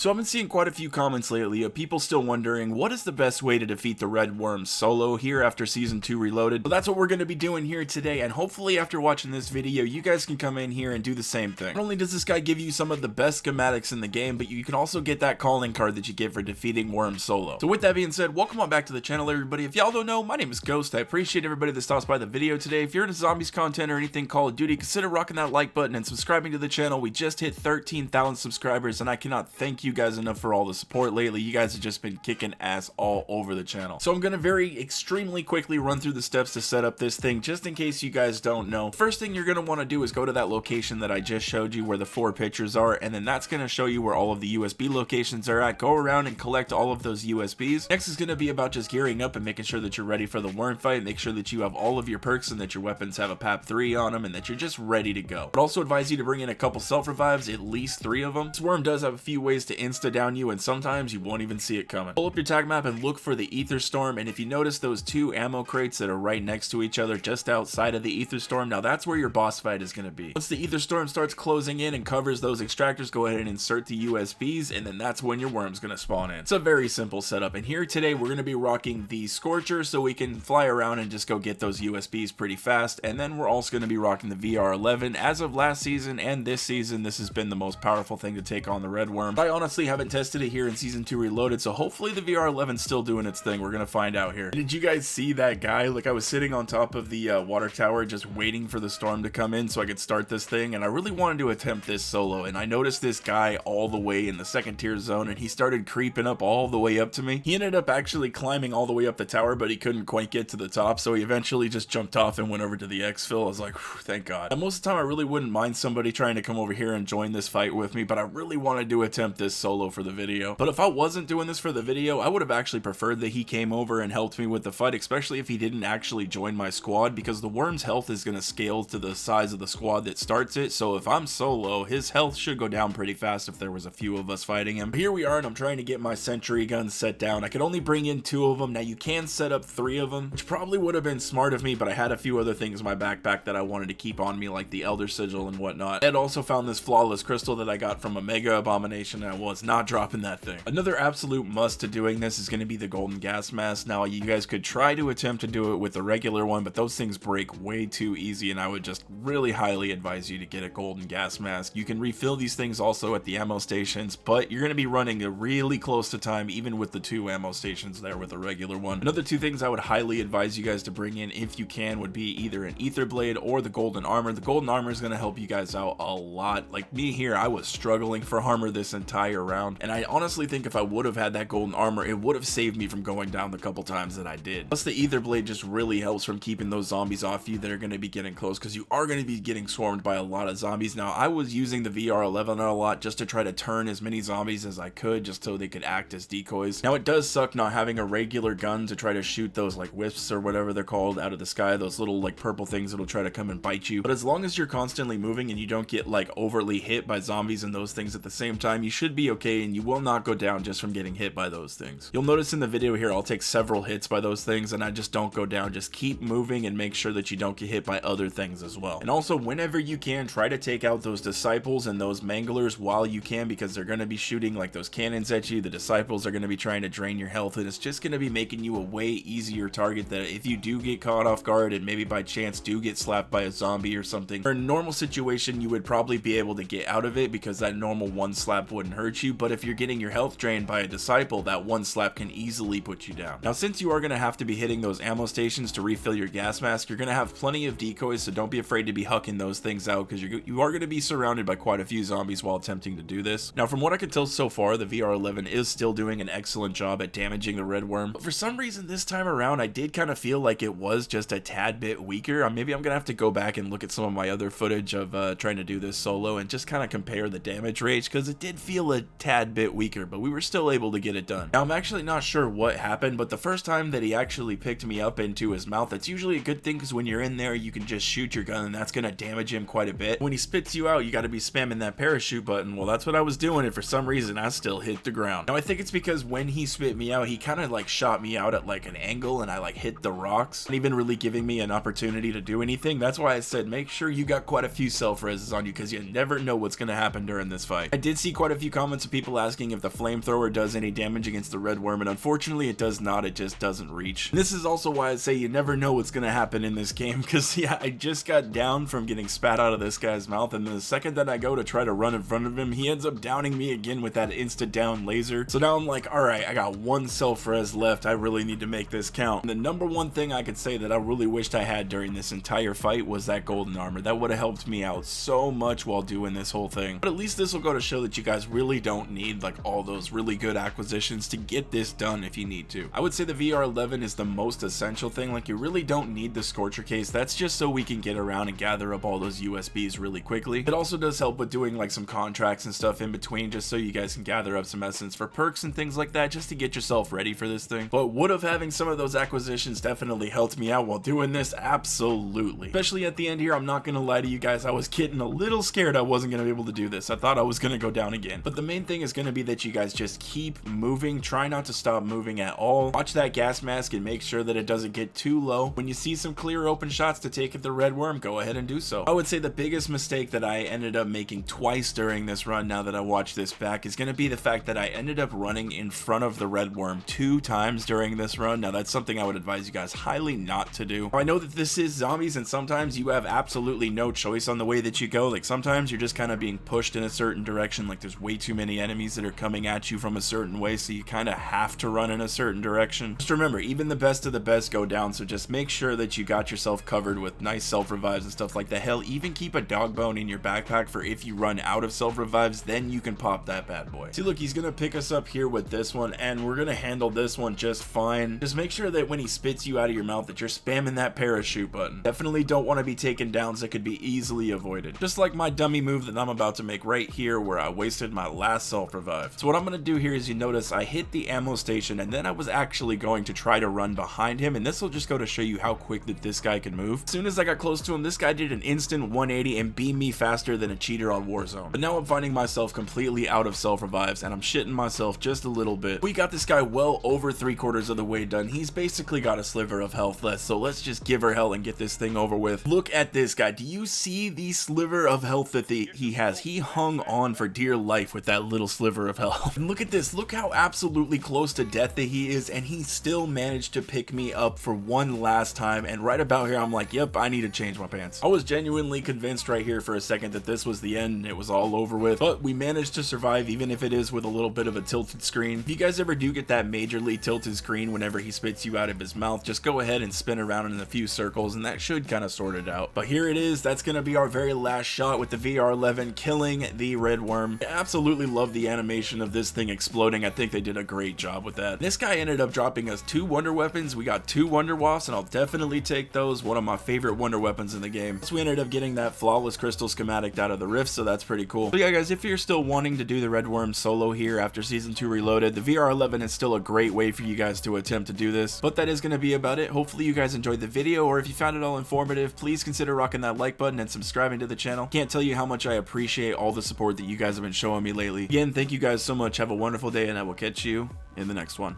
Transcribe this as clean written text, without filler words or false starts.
So I've been seeing quite a few comments lately of people still wondering what is the best way to defeat the red worm solo here after season 2 reloaded. But that's what we're going to be doing here today, and hopefully after watching this video you guys can come in here and do the same thing. Not only does this guy give you some of the best schematics in the game, but you can also get that calling card that you get for defeating worm solo. So with that being said, welcome on back to the channel everybody. If y'all don't know, my name is Ghost. I appreciate everybody that stops by the video today. If you're into zombies content or anything Call of Duty, consider rocking that like button and subscribing to the channel. We just hit 13,000 subscribers and I cannot thank you guys enough for all the support lately. You guys have just been kicking ass all over the channel. So I'm gonna extremely quickly run through the steps to set up this thing just in case you guys don't know. First thing you're gonna want to do is go to that location that I just showed you where the 4 pictures are, and then that's gonna show you where all of the USB locations are at. Go around and collect all of those USBs. Next is gonna be about just gearing up and making sure that you're ready for the worm fight. Make sure that you have all of your perks and that your weapons have a PAP 3 on them and that you're just ready to go. I'd also advise you to bring in a couple self revives, at least 3 of them. This worm does have a few ways to insta down you, and sometimes you won't even see it coming. Pull up your tag map and look for the Aether storm, and if you notice those 2 ammo crates that are right next to each other just outside of the Aether storm, now that's where your boss fight is going to be. Once the Aether storm starts closing in and covers those extractors, go ahead and insert the USBs, and then that's when your worm's going to spawn in. It's a very simple setup, and here today we're going to be rocking the Scorcher so we can fly around and just go get those USBs pretty fast, and then we're also going to be rocking the VR11. As of last season and this season, this has been the most powerful thing to take on the red worm. I honestly haven't tested it here in season 2 reloaded, so hopefully the VR11's still doing its thing. We're gonna find out here. Did you guys see that guy? Like, I was sitting on top of the water tower just waiting for the storm to come in so I could start this thing, and I really wanted to attempt this solo, and I noticed this guy all the way in the 2nd tier zone, and he started creeping up all the way up to me. He ended up actually climbing all the way up the tower, but he couldn't quite get to the top, so he eventually just jumped off and went over to the exfil. I was like, thank God. And most of the time I really wouldn't mind somebody trying to come over here and join this fight with me, but I really wanted to attempt this solo for the video. But if I wasn't doing this for the video, I would have actually preferred that he came over and helped me with the fight, especially if he didn't actually join my squad, because the worm's health is going to scale to the size of the squad that starts it. So if I'm solo, his health should go down pretty fast if there was a few of us fighting him. Here we are, and I'm trying to get my sentry guns set down. I could only bring in 2 of them. Now you can set up 3 of them, which probably would have been smart of me, but I had a few other things in my backpack that I wanted to keep on me, like the Elder Sigil and whatnot. I had also found this flawless crystal that I got from a mega abomination, and I was not dropping that thing. Another absolute must to doing this is going to be the golden gas mask. Now you guys could try to attempt to do it with the regular one, but those things break way too easy, and I would just really highly advise you to get a golden gas mask. You can refill these things also at the ammo stations, but you're going to be running a really close to time even with the 2 ammo stations there with a regular one. Another 2 things I would highly advise you guys to bring in if you can would be either an Aether blade or the golden armor. The golden armor is going to help you guys out a lot. Like me here, I was struggling for armor this entire round, and I honestly think if I would have had that golden armor, it would have saved me from going down the couple times that I did. Plus the Aether blade just really helps from keeping those zombies off you that are going to be getting close, because you are going to be getting swarmed by a lot of zombies. Now I was using the VR11 a lot just to try to turn as many zombies as I could just so they could act as decoys. Now it does suck not having a regular gun to try to shoot those like wisps or whatever they're called out of the sky, those little like purple things that'll try to come and bite you, but as long as you're constantly moving and you don't get like overly hit by zombies and those things at the same time, you should be okay, and you will not go down just from getting hit by those things. You'll notice in the video here I'll take several hits by those things and I just don't go down. Just keep moving and make sure that you don't get hit by other things as well. And also, whenever you can, try to take out those disciples and those manglers while you can, because they're going to be shooting like those cannons at you. The disciples are going to be trying to drain your health, and it's just going to be making you a way easier target that if you do get caught off guard and maybe by chance do get slapped by a zombie or something, or in a normal situation you would probably be able to get out of it because that normal 1 slap wouldn't hurt you, but if you're getting your health drained by a disciple, that 1 slap can easily put you down. Now since you are going to have to be hitting those ammo stations to refill your gas mask, you're going to have plenty of decoys, so don't be afraid to be hucking those things out, because you are going to be surrounded by quite a few zombies while attempting to do this. Now from what I can tell so far, the VR11 is still doing an excellent job at damaging the red worm, but for some reason this time around I did kind of feel like it was just a tad bit weaker. Maybe I'm gonna have to go back and look at some of my other footage of trying to do this solo and just kind of compare the damage rates, because it did feel a tad bit weaker, but we were still able to get it done. Now I'm actually not sure what happened, but the first time that he actually picked me up into his mouth, that's usually a good thing, because when you're in there you can just shoot your gun and that's gonna damage him quite a bit. When he spits you out, you got to be spamming that parachute button. Well, that's what I was doing, and for some reason I still hit the ground. Now I think it's because when he spit me out, he kind of like shot me out at like an angle and I like hit the rocks, not even really giving me an opportunity to do anything. That's why I said make sure you got quite a few self-reses on you, because you never know what's gonna happen during this fight. I did see quite a few comments comments of people asking if the Flamethrower does any damage against the red worm, and unfortunately it does not. It just doesn't reach. And this is also why I say you never know what's gonna happen in this game, because yeah, I just got down from getting spat out of this guy's mouth, and the second that I go to try to run in front of him, he ends up downing me again with that insta down laser. So now I'm like, alright, I got one self-res left. I really need to make this count. And the number one thing I could say that I really wished I had during this entire fight was that golden armor. That would have helped me out so much while doing this whole thing. But at least this will go to show that you guys really don't need like all those really good acquisitions to get this done if you need to. I would say the VR11 is the most essential thing. Like, you really don't need the Scorcher case. That's just so we can get around and gather up all those USBs really quickly. It also does help with doing like some contracts and stuff in between, just so you guys can gather up some essence for perks and things like that, just to get yourself ready for this thing. But would have having some of those acquisitions definitely helped me out while doing this? Absolutely. Especially at the end here, I'm not gonna lie to you guys, I was getting a little scared I wasn't gonna be able to do this. I thought I was gonna go down again. But the main thing is gonna be that you guys just keep moving. Try not to stop moving at all. Watch that gas mask and make sure that it doesn't get too low. When you see some clear open shots to take at the red worm, go ahead and do so. I would say the biggest mistake that I ended up making twice during this run, now that I watch this back, is gonna be the fact that I ended up running in front of the red worm 2 times during this run. Now that's something I would advise you guys highly not to do. I know that this is zombies, and sometimes you have absolutely no choice on the way that you go. Like, sometimes you're just kind of being pushed in a certain direction. Like, there's way too many enemies that are coming at you from a certain way, so you kind of have to run in a certain direction. Just remember, even the best of the best go down, so just make sure that you got yourself covered with nice self revives and stuff like that. Hell, even keep a dog bone in your backpack for if you run out of self revives, then you can pop that bad boy. See, look, he's gonna pick us up here with this one, and we're gonna handle this one just fine. Just make sure that when he spits you out of your mouth that you're spamming that parachute button. Definitely don't want to be taking downs that could be easily avoided. Just like my dummy move that I'm about to make right here, where I wasted my last self revive. So what I'm gonna do here is, you notice I hit the ammo station, and then I was actually going to try to run behind him, and this will just go to show you how quick that this guy can move. As soon as I got close to him, this guy did an instant 180 and beamed me faster than a cheater on Warzone. But now I'm finding myself completely out of self revives, and I'm shitting myself just a little bit. We got this guy well over 3/4 of the way done. He's basically got a sliver of health left, so let's just give her hell and get this thing over with. Look at this guy. Do you see the sliver of health that he has? He hung on for dear life with that little sliver of health. And look at this. Look how absolutely close to death that he is, and he still managed to pick me up for one last time. And right about here, I'm like, yep, I need to change my pants. I was genuinely convinced right here for a second that this was the end and it was all over with, but we managed to survive, even if it is with a little bit of a tilted screen. If you guys ever do get that majorly tilted screen whenever he spits you out of his mouth, just go ahead and spin around in a few circles, and that should kind of sort it out. But here it is. That's gonna be our very last shot with the VR11 killing the red worm. I absolutely love the animation of this thing exploding. I think they did a great job with that. This guy ended up dropping us 2 wonder weapons. We got 2 wonder wasps, and I'll definitely take those. One of my favorite wonder weapons in the game. So we ended up getting that flawless crystal schematic out of the rift, so that's pretty cool. So yeah, guys, if you're still wanting to do the red worm solo here after season 2 reloaded, the VR11 is still a great way for you guys to attempt to do this. But that is going to be about it. Hopefully you guys enjoyed the video, or if you found it all informative, please consider rocking that like button and subscribing to the channel. Can't tell you how much I appreciate all the support that you guys have been showing me lately. Again, thank you guys so much. Have a wonderful day, and I will catch you in the next one.